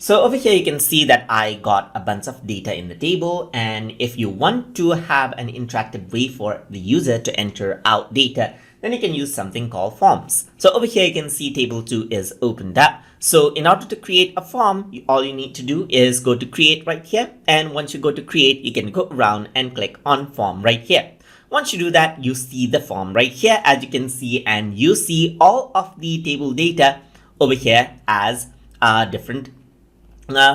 So over here, you can see that I got a bunch of data in the table. And if you want to have an interactive way for the user to enter out data, then you can use something called forms. So over here, you can see table 2 is opened up. So in order to create a form, all you need to do is go to create right here. And once you go to create, you can go around and click on form right here. Once you do that, you see the form right here, as you can see, and you see all of the table data over here as different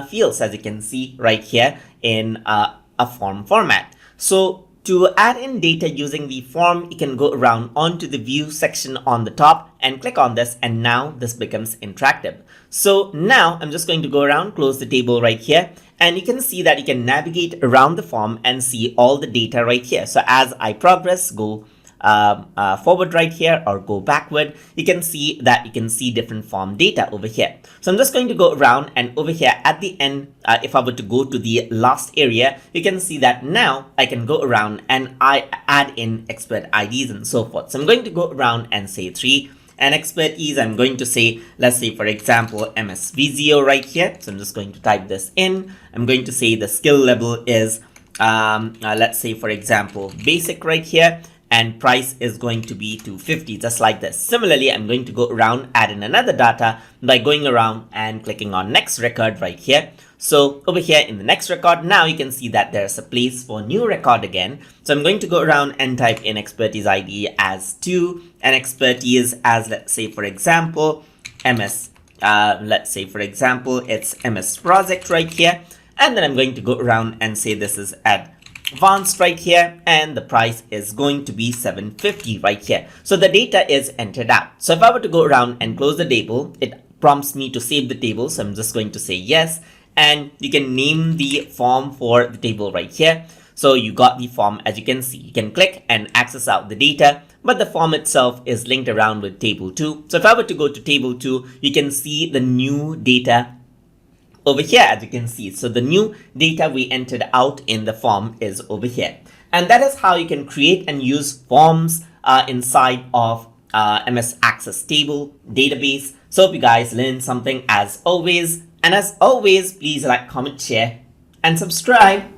fields, as you can see right here in a form format. So to add in data using the form, you can go around onto the view section on the top and click on this, and now this becomes interactive. So now I'm just going to go around, close the table right here, and you can see that you can navigate around the form and see all the data right here. So as I progress, go forward right here or go backward, you can see that you can see different form data over here. So I'm just going to go around, and over here at the end, if I were to go to the last area, you can see that now I can go around and I add in expert IDs and so forth. So I'm going to go around and say 3. And expertise, I'm going to say, let's say for example, MS Visio right here. So I'm just going to type this in. I'm going to say the skill level is, let's say for example, basic right here. And price is going to be 250, just like this. Similarly, I'm going to go around, add in another data by going around and clicking on next record right here. So over here in the next record, now you can see that there's a place for new record again. So I'm going to go around and type in expertise ID as 2 and expertise as, let's say for example, MS, let's say for example, it's MS project right here. And then I'm going to go around and say this is advanced right here, and the price is going to be 750 right here. So the data is entered out. So if I were to go around and close the table, it prompts me to save the table. So I'm just going to say yes, and you can name the form for the table right here. So you got the form, as you can see. You can click and access out the data, but the form itself is linked around with table 2. So if I were to go to table 2, you can see the new data over here, as you can see. So the new data we entered out in the form is over here. And that is how you can create and use forms inside of MS Access table database. So hope you guys learned something as always. And as always, please like, comment, share, and subscribe.